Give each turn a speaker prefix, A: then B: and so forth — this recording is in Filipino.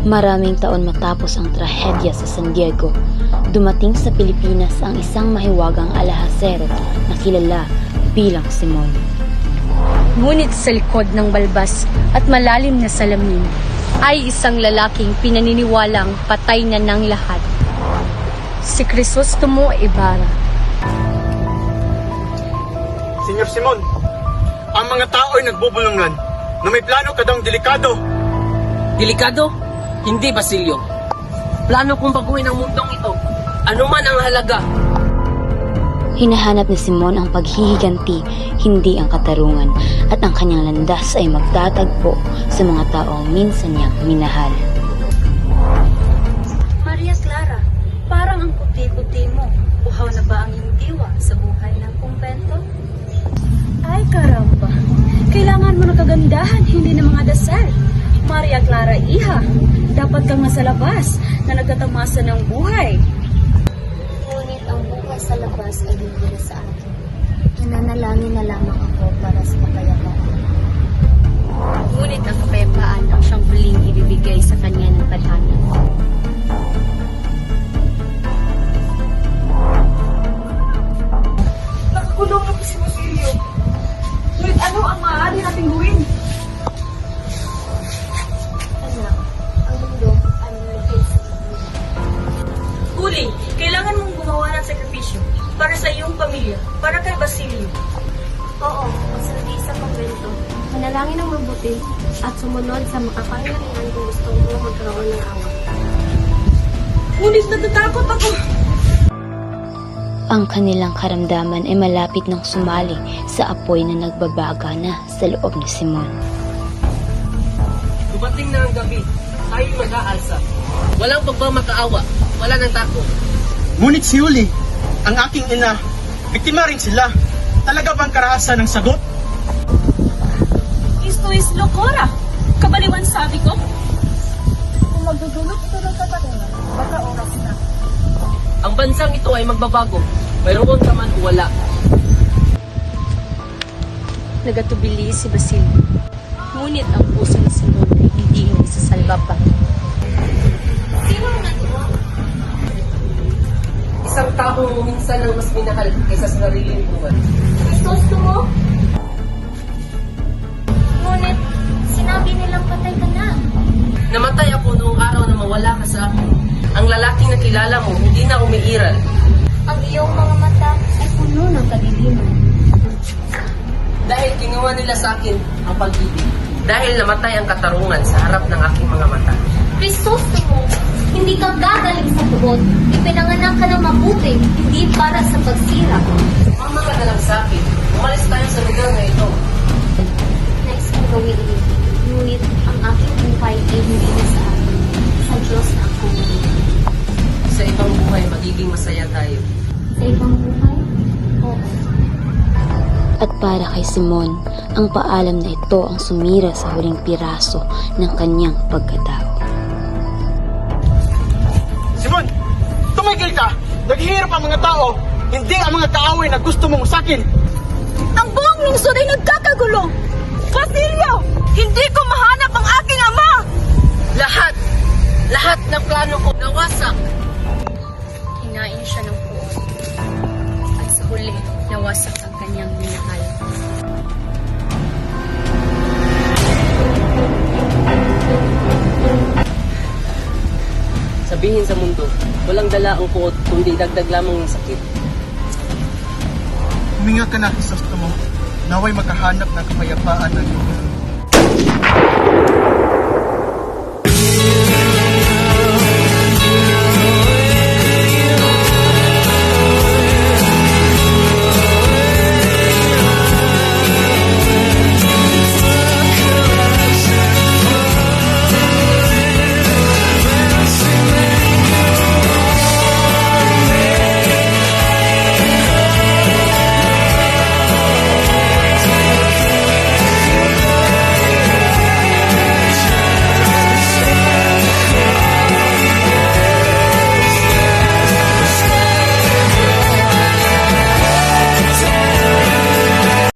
A: Maraming taon matapos ang trahedya sa San Diego, dumating sa Pilipinas ang isang mahiwagang alahasero na kilala bilang Simon.
B: Ngunit sa likod ng balbas at malalim na salamin ay isang lalaking pinaniniwalang patay na ng lahat. Si Crisostomo Ibarra.
C: Senyor Simon, ang mga tao ay nagbubulungan na may plano kadang delikado.
D: Delikado? Hindi, Basilio. Plano kong baguhin ang mundong ito. Ano man ang halaga.
A: Hinahanap ni Simon ang paghihiganti, hindi ang katarungan, at ang kanyang landas ay magtatagpo sa mga taong minsan niyang minahal.
E: Maria Clara, parang ang puti-puti mo. Uhaw na ba ang iyong diwa sa buhay ng kumpento? Ay karamba, kailangan mo ng kagandahan, hindi ng mga dasal. Maria Clara, iha, dapat kang nasa labas na nagtatamasa ng buhay.
F: Ngunit ang buhay sa labas ay hindi na sa akin. Nananalangin na lamang ako para sa kapayapaan.
B: Ngunit ang kapayapaan ang siyang huling ibibigay sa kanya ng tadhana.
E: Nakakulong na po si Basilio. Ngunit ano ang maaari nating gawin?
F: Anak, ang mundo ay lumikit sa
E: Huli, kailangan mong gumawa ng sakripisyo para sa iyong pamilya, para kay Basilio.
F: Oo, magsaldi sa kumpento. Manalangin ng mabuti at sumunod sa makapangyarihan kung gusto mo magkaroon ng awa.
E: Ngunit natatakot ako.
A: Ang kanilang karamdaman ay malapit ng sumali sa apoy na nagbabaga na sa loob ni Simon.
D: Dumating na ang gabi. Tayo'y mag-aalsa. Walang pagmamakaawa. Wala nang takot.
C: Ngunit si Yuli, ang aking ina, biktima rin sila. Talaga bang karahasan ng sagot?
E: Isto is lokora. Kabaliwan sabi ko. Kung magdudulot ito ng katarungan, baka oras na.
D: Ang bansang ito ay magbabago. Mayroon ka man o wala.
B: Nagatubili si Basilio. Ngunit ang puso ni Simon ay hindi isasalba pa.
F: Sino ang natuwa?
D: Isang taong minsan ang mas minahal kaysa sa sariling buwan.
F: Gusto mo? Ngunit, sinabi nilang patay ka na.
D: Namatay ako noong araw na mawala ka sa akin. Ang lalaking nakilala mo hindi na umiiral.
F: Ang iyong mga mata ay puno ng kadiliman.
D: Dahil ginawa nila sa akin ang pag-ibig. Dahil namatay ang katarungan sa harap ng aking mga mata.
F: Crisostomo, hindi ka gagaling sa tugon. Ipinanganak ka ng mabuti, hindi para sa pagsira.
D: Mama ka na lang sa akin. Umalis tayo sa lugar na ito.
F: Nais kong gawin ibig. Ngunit ang aking buhay ay hindi na sa akin. Sa Diyos na ako.
D: Sa ibang buhay, magiging masaya tayo.
F: Sa ibang buhay? Oo.
A: At para kay Simon, ang paalam na ito ang sumira sa huling piraso ng kanyang pagkatao.
C: Simon, tumigil ka! Naghihirap ang mga tao, hindi ang mga kaaway na gusto mong sakin.
E: Ang buong lungsod ay nagkakagulo. Basilio, hindi ko mahanap ang aking ama.
D: Lahat ng plano ko nawasak.
B: Kinain siya ng puot. At sa huli, nawasak ang kanyang minahal.
D: Sabihin sa mundo, walang dala ang puot kundi dagdag lamang ng sakit.
C: Huminga ka na, Crisostomo. Naway makahanap ng kapayapaan ng iyong